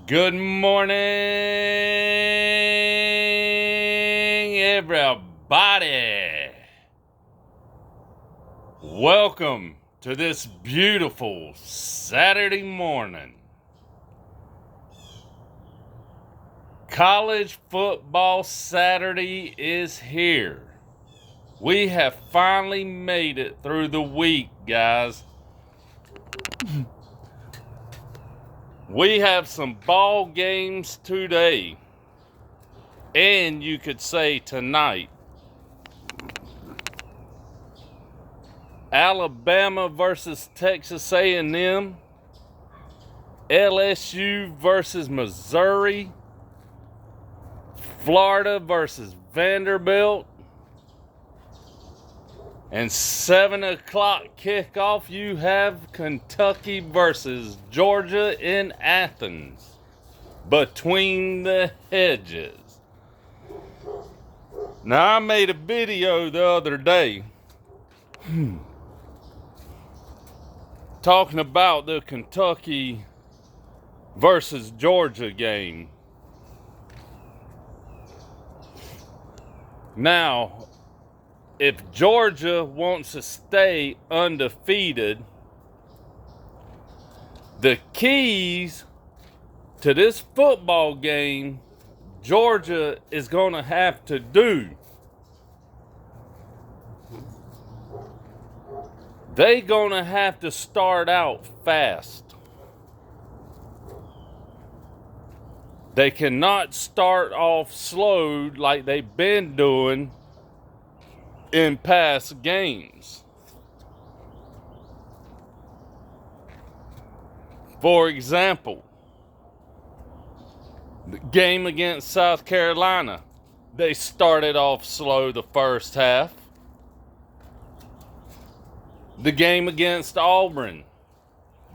Good morning, everybody. Welcome to this beautiful Saturday morning. College football Saturday is here. We have finally made it through the week, guys. We have some ball games today, and you could say tonight. Alabama versus Texas A&M, LSU versus Missouri, Florida versus Vanderbilt, and 7 o'clock kickoff, you have Kentucky versus Georgia in Athens, between the hedges. Now, I made a video the other day talking about the Kentucky versus Georgia game. Now, if Georgia wants to stay undefeated, the keys to this football game, Georgia is going to have to do. They're going to have to start out fast. They cannot start off slow like they've been doing in past games. For example, the game against South Carolina, they started off slow the first half. The game against Auburn,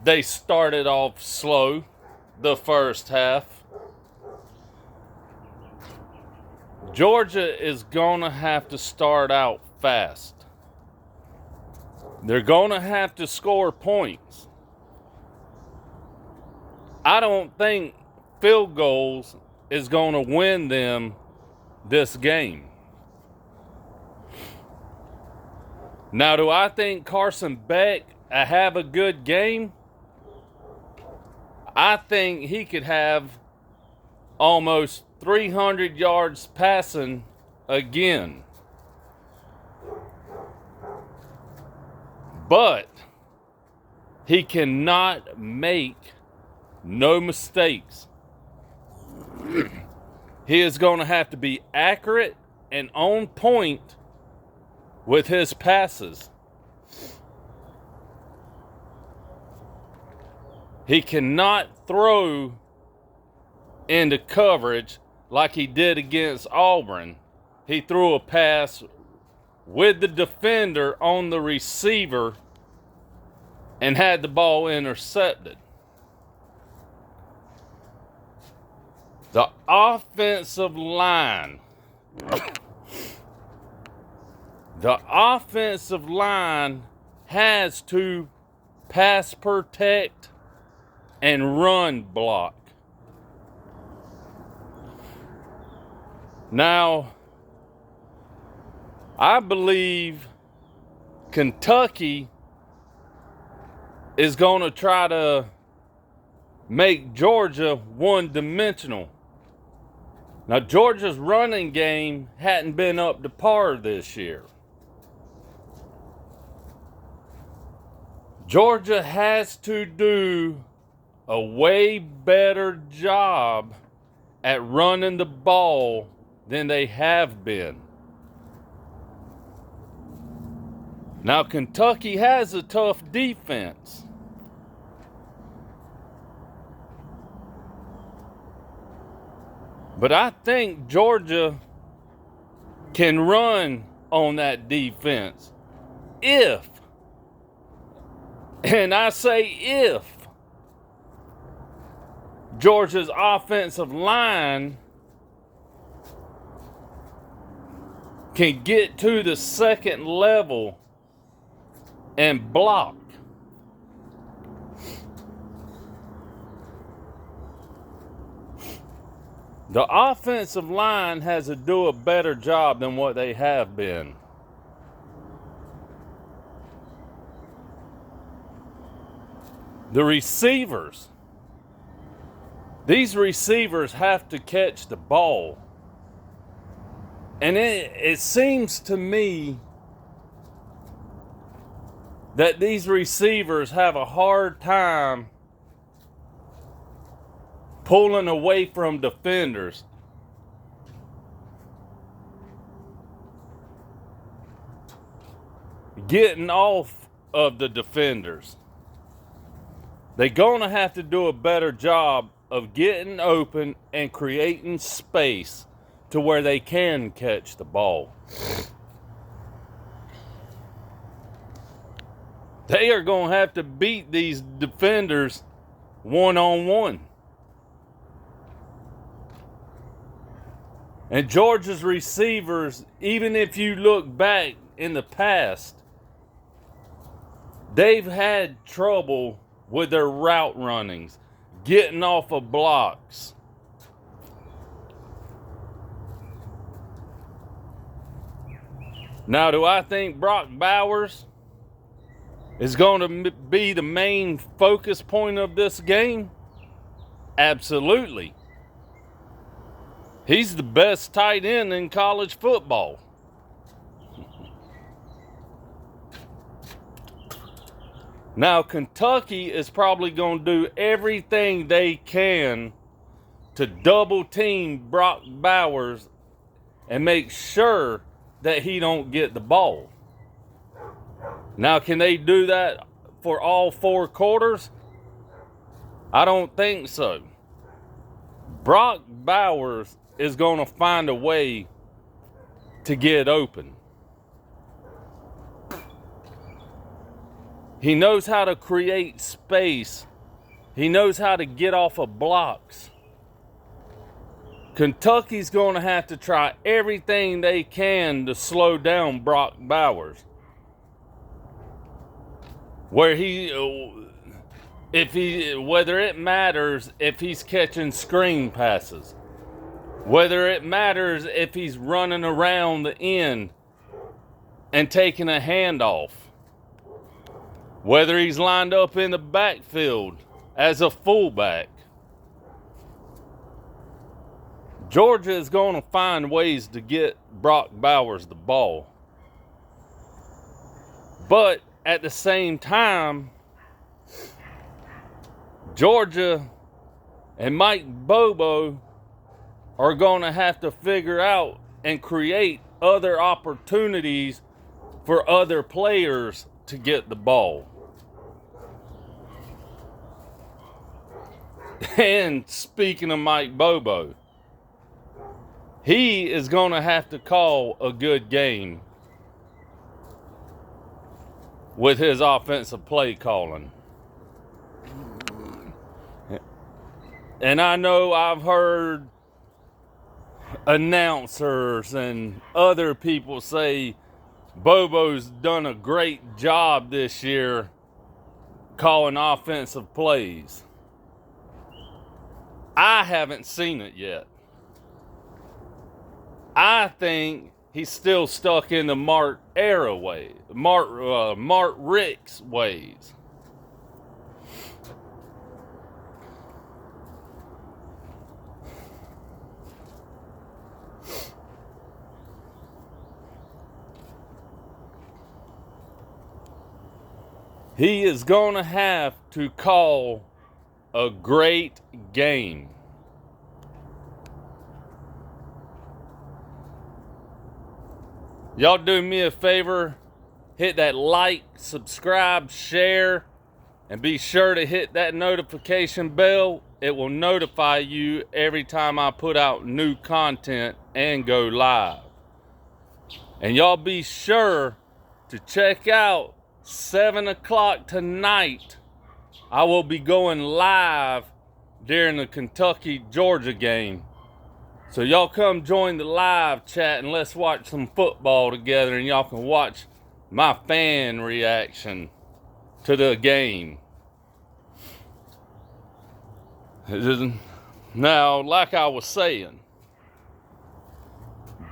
they started off slow the first half. Georgia is going to have to start out fast. They're going to have to score points. I don't think field goals is going to win them this game. Now, do I think Carson Beck have a good game? I think he could have almost 300 yards passing again. But he cannot make no mistakes. He is going to have to be accurate and on point with his passes. He cannot throw into coverage like he did against Auburn. He threw a pass with the defender on the receiver and had the ball intercepted. The offensive line. The offensive line has to pass protect and run block. Now, I believe Kentucky is going to try to make Georgia one-dimensional. Now, Georgia's running game hadn't been up to par this year. Georgia has to do a way better job at running the ball than they have been. Now, Kentucky has a tough defense. But I think Georgia can run on that defense if, and I say if, Georgia's offensive line can get to the second level and block. The offensive line has to do a better job than what they have been. The receivers. These receivers have to catch the ball. And it seems to me that these receivers have a hard time pulling away from defenders. Getting off of the defenders. They're going to have to do a better job of getting open and creating space to where they can catch the ball. They are going to have to beat these defenders one-on-one. And Georgia's receivers, even if you look back in the past, they've had trouble with their route runnings, getting off of blocks. Now, do I think Brock Bowers is going to be the main focus point of this game? Absolutely. He's the best tight end in college football. Now, Kentucky is probably going to do everything they can to double team Brock Bowers and make sure that he don't get the ball. Now, can they do that for all 4 quarters? I don't think so. Brock Bowers is going to find a way to get open. He knows how to create space. He knows how to get off of blocks. Kentucky's going to have to try everything they can to slow down Brock Bowers. Whether it matters if he's catching screen passes, whether it matters if he's running around the end and taking a handoff, whether he's lined up in the backfield as a fullback. Georgia is going to find ways to get Brock Bowers the ball. But at the same time, Georgia and Mike Bobo are going to have to figure out and create other opportunities for other players to get the ball. And speaking of Mike Bobo, he is going to have to call a good game with his offensive play calling. And I know I've heard announcers and other people say Bobo's done a great job this year calling offensive plays. I haven't seen it yet. I think he's still stuck in the Mark Richt's ways. He is going to have to call a great game. Y'all do me a favor, hit that like, subscribe, share, and be sure to hit that notification bell. It will notify you every time I put out new content and go live. And y'all be sure to check out 7 o'clock tonight. I will be going live during the Kentucky-Georgia game. So y'all come join the live chat and let's watch some football together, and y'all can watch my fan reaction to the game. Now, like I was saying,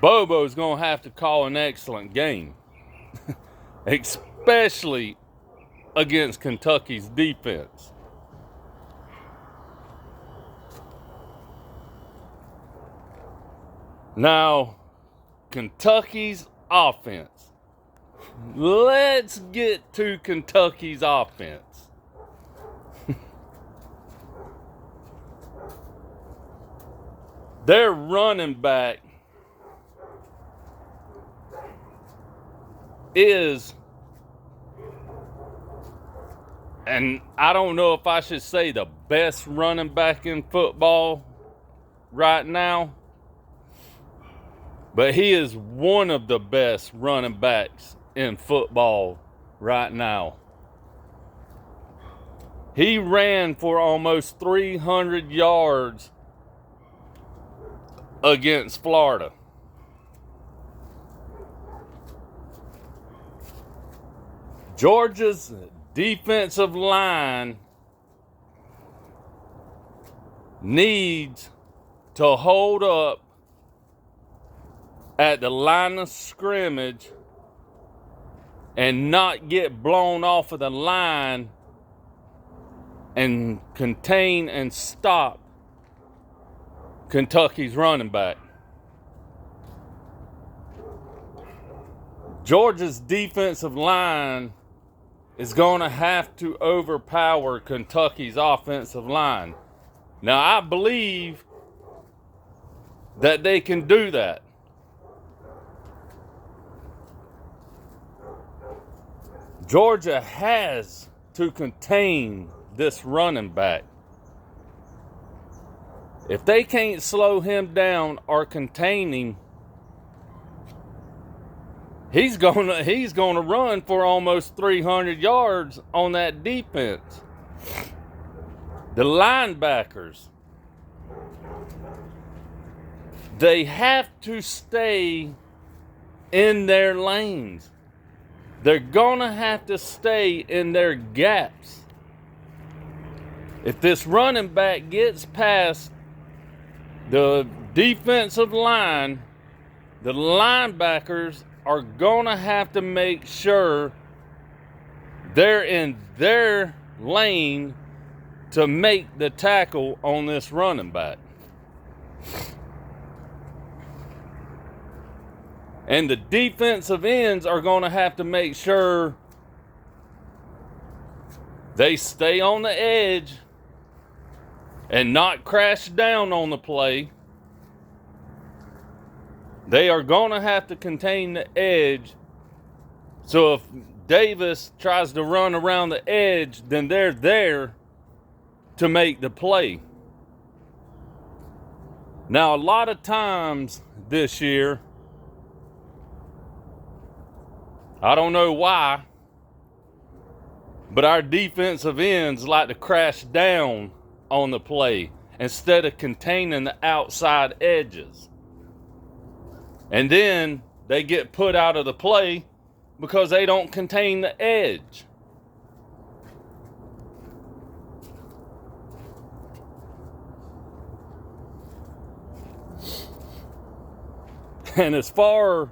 Bobo's going to have to call an excellent game, especially against Kentucky's defense. Now, Kentucky's offense. Let's get to Kentucky's offense. Their running back is, and I don't know if I should say the best running back in football right now, but he is one of the best running backs in football right now. He ran for almost 300 yards against Florida. Georgia's defensive line needs to hold up at the line of scrimmage and not get blown off of the line and contain and stop Kentucky's running back. Georgia's defensive line is going to have to overpower Kentucky's offensive line. Now, I believe that they can do that. Georgia has to contain this running back. If they can't slow him down or contain him, he's gonna run for almost 300 yards on that defense. The linebackers, they have to stay in their lanes. They're gonna have to stay in their gaps. If this running back gets past the defensive line, the linebackers are gonna have to make sure they're in their lane to make the tackle on this running back. And the defensive ends are going to have to make sure they stay on the edge and not crash down on the play. They are going to have to contain the edge. So if Davis tries to run around the edge, then they're there to make the play. Now, a lot of times this year, I don't know why, but our defensive ends like to crash down on the play instead of containing the outside edges. And then they get put out of the play because they don't contain the edge. And as far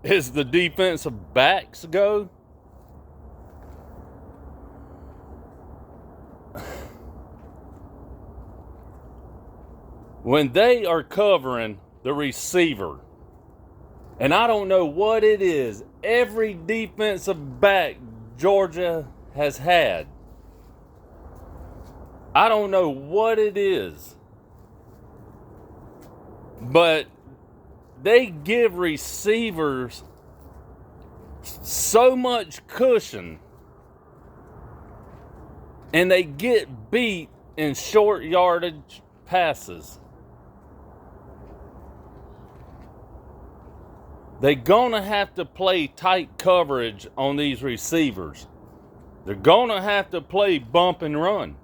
as the defensive backs go, when they are covering the receiver, and I don't know what it is, every defensive back Georgia has had, I don't know what it is, but they give receivers so much cushion and they get beat in short yardage passes. They're going to have to play tight coverage on these receivers. They're going to have to play bump and run.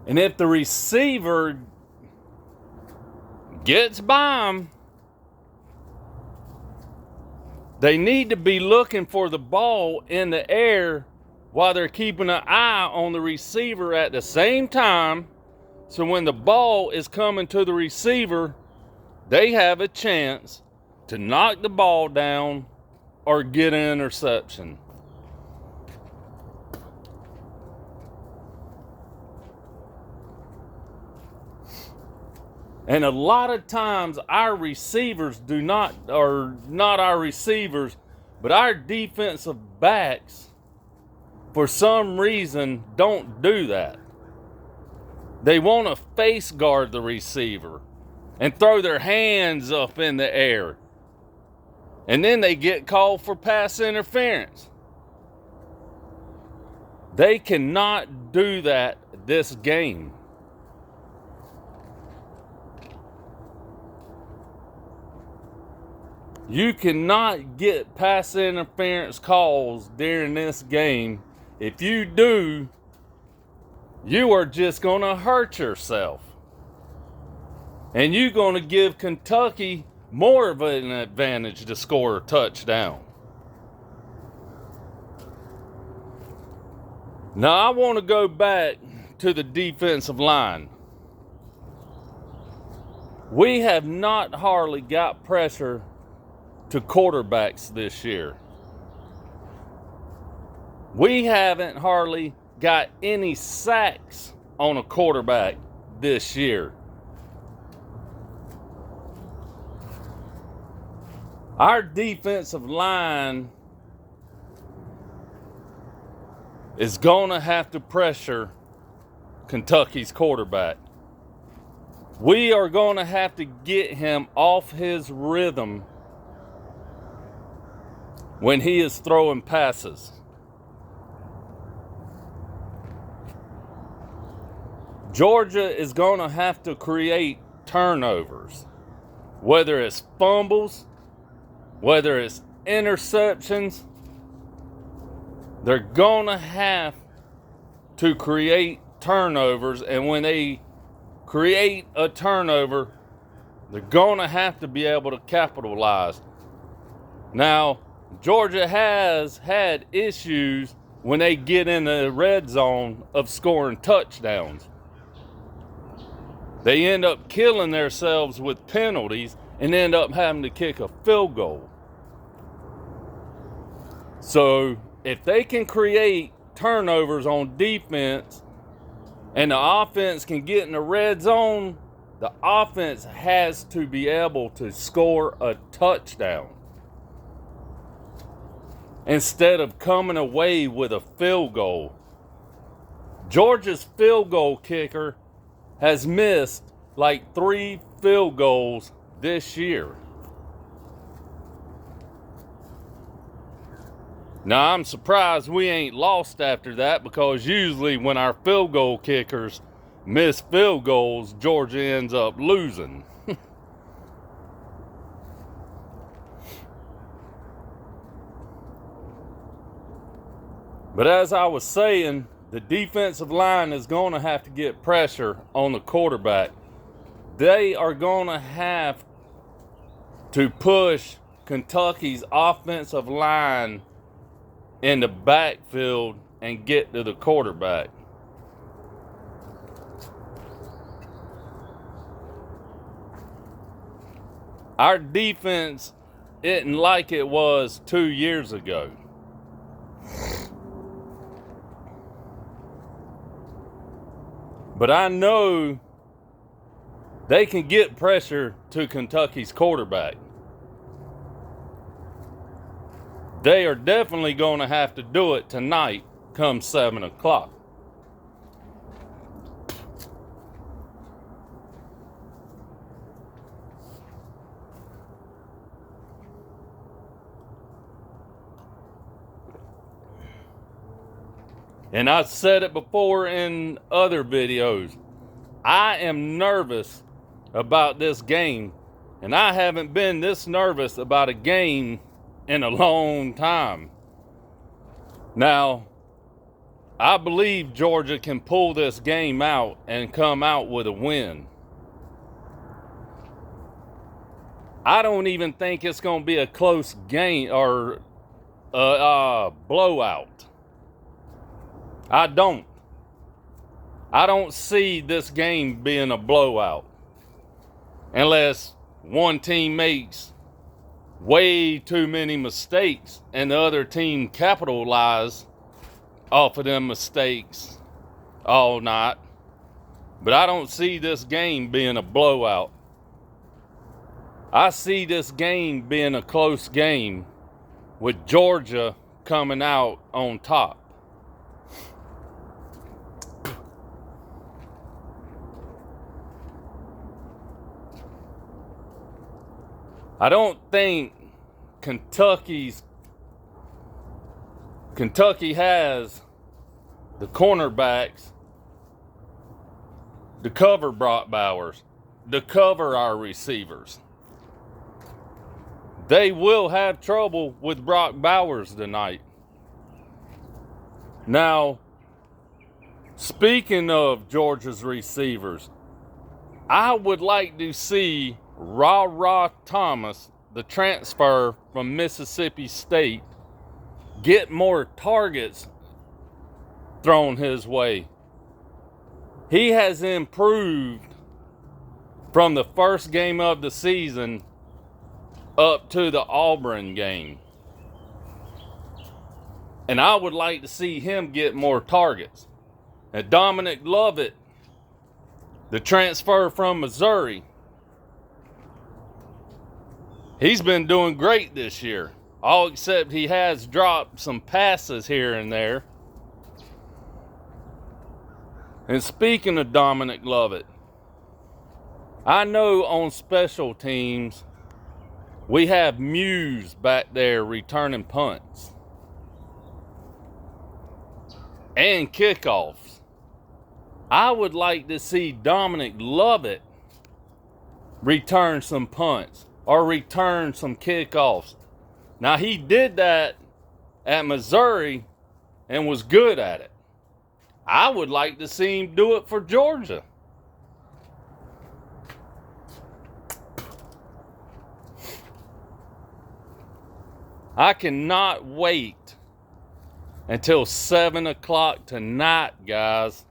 And if the receiver gets by them, they need to be looking for the ball in the air while they're keeping an eye on the receiver at the same time. So when the ball is coming to the receiver, they have a chance to knock the ball down or get an interception. And a lot of times our receivers not our receivers, but our defensive backs, for some reason, don't do that. They want to face guard the receiver and throw their hands up in the air. And then they get called for pass interference. They cannot do that this game. You cannot get pass interference calls during this game. If you do, you are just going to hurt yourself. And you're going to give Kentucky more of an advantage to score a touchdown. Now, I want to go back to the defensive line. We have not hardly got pressure to quarterbacks this year. We haven't hardly got any sacks on a quarterback this year. Our defensive line is going to have to pressure Kentucky's quarterback. We are going to have to get him off his rhythm when he is throwing passes. Georgia is going to have to create turnovers, whether it's fumbles, whether it's interceptions. They're going to have to create turnovers, and when they create a turnover, they're going to have to be able to capitalize. Now, Georgia has had issues when they get in the red zone of scoring touchdowns. They end up killing themselves with penalties and end up having to kick a field goal. So, if they can create turnovers on defense and the offense can get in the red zone, the offense has to be able to score a touchdown instead of coming away with a field goal. Georgia's field goal kicker has missed like 3 field goals this year. Now, I'm surprised we ain't lost after that, because usually when our field goal kickers miss field goals, Georgia ends up losing. But as I was saying, the defensive line is going to have to get pressure on the quarterback. They are going to have to push Kentucky's offensive line in the backfield and get to the quarterback. Our defense isn't like it was 2 years ago. But I know they can get pressure to Kentucky's quarterback. They are definitely going to have to do it tonight come 7 o'clock. And I've said it before in other videos. I am nervous about this game. And I haven't been this nervous about a game in a long time. Now, I believe Georgia can pull this game out and come out with a win. I don't even think it's going to be a close game or a blowout. I don't. I don't see this game being a blowout unless one team makes way too many mistakes and the other team capitalize off of them mistakes all night. But I don't see this game being a blowout. I see this game being a close game with Georgia coming out on top. I don't think Kentucky has the cornerbacks to cover Brock Bowers, to cover our receivers. They will have trouble with Brock Bowers tonight. Now, speaking of Georgia's receivers, I would like to see Ra Thomas, the transfer from Mississippi State, get more targets thrown his way. He has improved from the first game of the season up to the Auburn game. And I would like to see him get more targets. And Dominic Lovett, the transfer from Missouri, he's been doing great this year. All except he has dropped some passes here and there. And speaking of Dominic Lovett, I know on special teams we have Muse back there returning punts and kickoffs. I would like to see Dominic Lovett return some punts or return some kickoffs. Now, he did that at Missouri and was good at it. I would like to see him do it for Georgia. I cannot wait until 7 o'clock tonight, guys.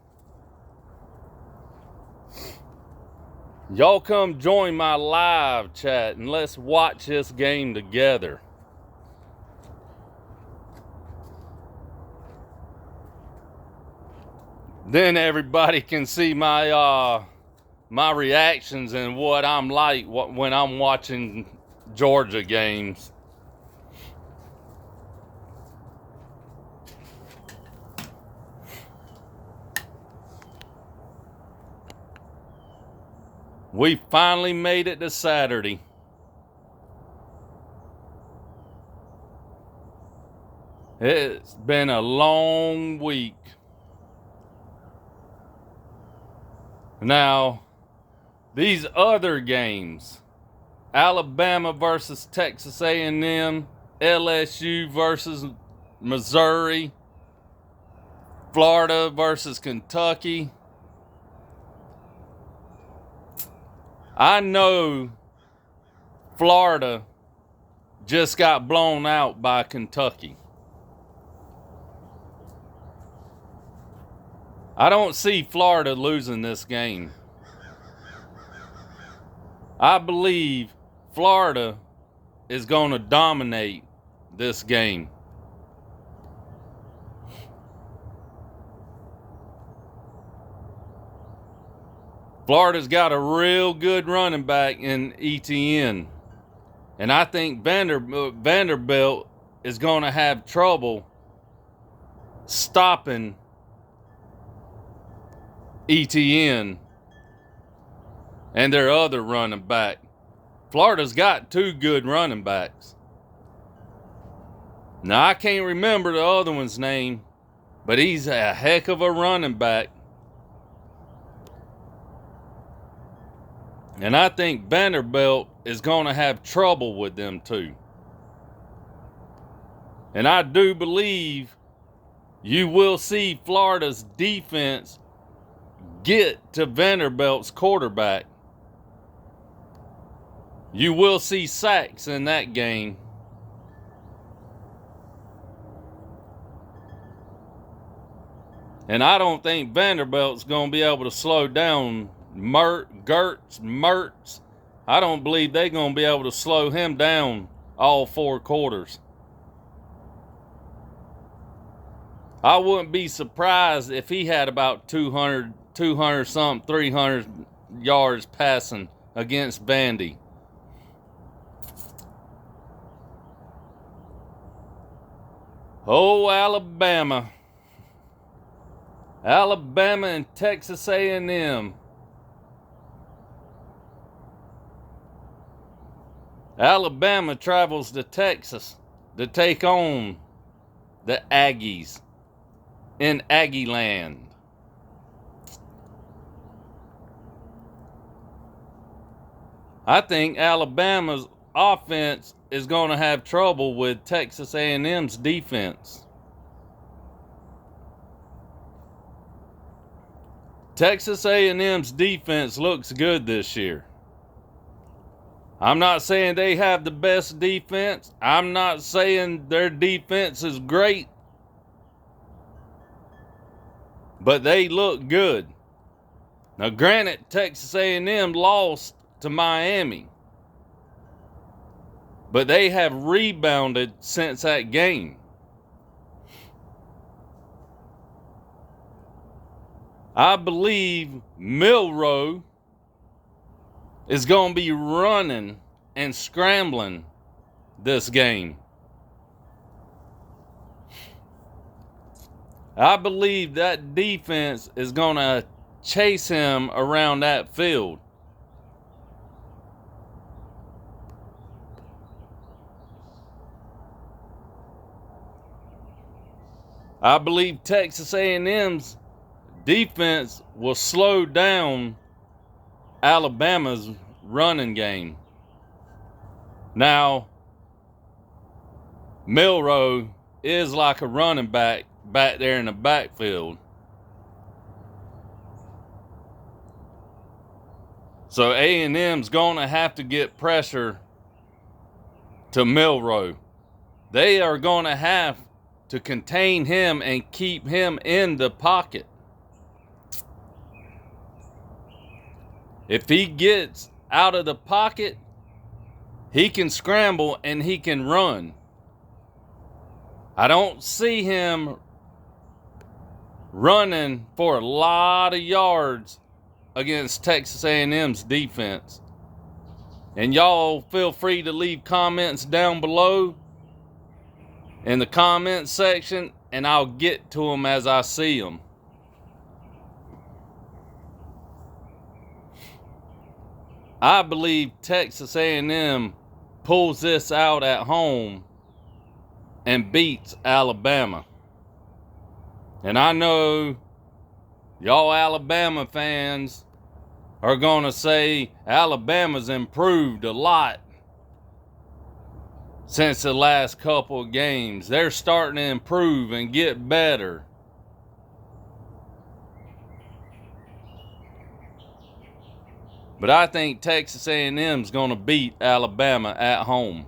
Y'all come join my live chat and let's watch this game together. Then everybody can see my my reactions and what I'm like when I'm watching Georgia games. We finally made it to Saturday. It's been a long week. Now, these other games, Alabama versus Texas A&M, LSU versus Missouri, Florida versus Kentucky. I know Florida just got blown out by Kentucky. I don't see Florida losing this game. I believe Florida is going to dominate this game. Florida's got a real good running back in ETN. And I think Vanderbilt is going to have trouble stopping ETN and their other running back. Florida's got two good running backs. Now, I can't remember the other one's name, but he's a heck of a running back. And I think Vanderbilt is going to have trouble with them too. And I do believe you will see Florida's defense get to Vanderbilt's quarterback. You will see sacks in that game. And I don't think Vanderbilt's going to be able to slow down Mertz. I don't believe they're going to be able to slow him down all 4 quarters. I wouldn't be surprised if he had about 200 something, 300 yards passing against Vandy. Oh, Alabama. Alabama and Texas A&M. Alabama travels to Texas to take on the Aggies in Aggie land. I think Alabama's offense is going to have trouble with Texas A&M's defense. Texas A&M's defense looks good this year. I'm not saying they have the best defense. I'm not saying their defense is great. But they look good. Now, granted, Texas A&M lost to Miami. But they have rebounded since that game. I believe Milroe is going to be running and scrambling this game. I believe that defense is going to chase him around that field. I believe Texas A&M's defense will slow down Alabama's running game. Now, Milroe is like a running back there in the backfield. So A&M's going to have to get pressure to Milroe. They are going to have to contain him and keep him in the pocket. If he gets out of the pocket, he can scramble and he can run. I don't see him running for a lot of yards against Texas A&M's defense. And y'all feel free to leave comments down below in the comment section, and I'll get to them as I see them. I believe Texas A&M pulls this out at home and beats Alabama. And I know y'all Alabama fans are going to say Alabama's improved a lot since the last couple of games. They're starting to improve and get better. But I think Texas A&M's going to beat Alabama at home.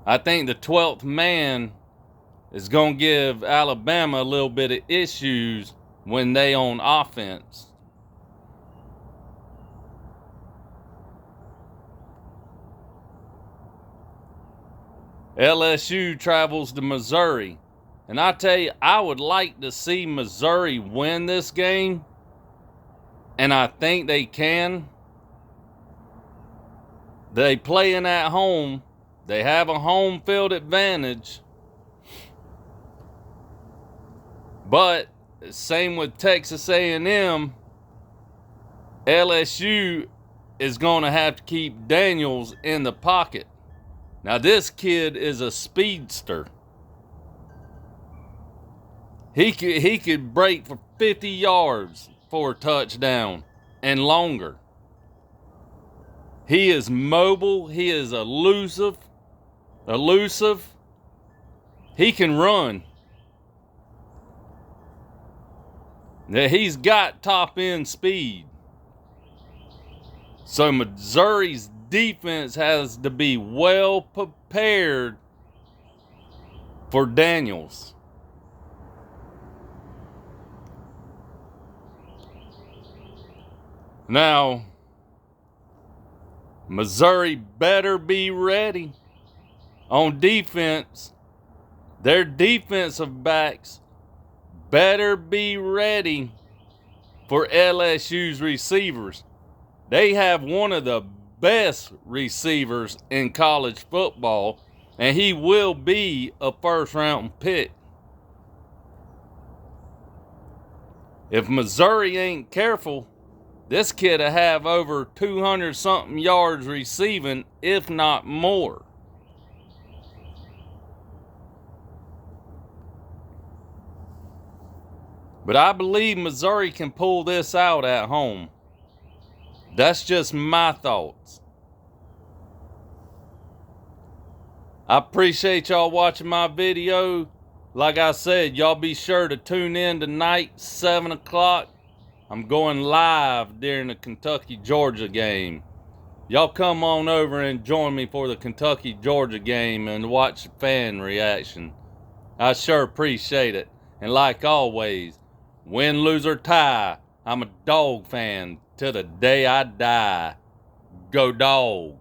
I think the 12th man is going to give Alabama a little bit of issues when they on offense. LSU travels to Missouri. And I tell you, I would like to see Missouri win this game. And I think they can. They playing at home. They have a home field advantage. But same with Texas A&M. LSU is going to have to keep Daniels in the pocket. Now this kid is a speedster. He could break for 50 yards for a touchdown and longer. He is mobile. He is elusive. He can run. Now, he's got top end speed. So Missouri's defense has to be well prepared for Daniels. Now, Missouri better be ready on defense. Their defensive backs better be ready for LSU's receivers. They have one of the best receivers in college football, and he will be a first-round pick. If Missouri ain't careful, this kid will have over 200-something yards receiving, if not more. But I believe Missouri can pull this out at home. That's just my thoughts. I appreciate y'all watching my video. Like I said, y'all be sure to tune in tonight, 7 o'clock. I'm going live during the Kentucky-Georgia game. Y'all come on over and join me for the Kentucky-Georgia game and watch the fan reaction. I sure appreciate it. And like always, win, lose, or tie, I'm a dog fan till the day I die. Go Dog.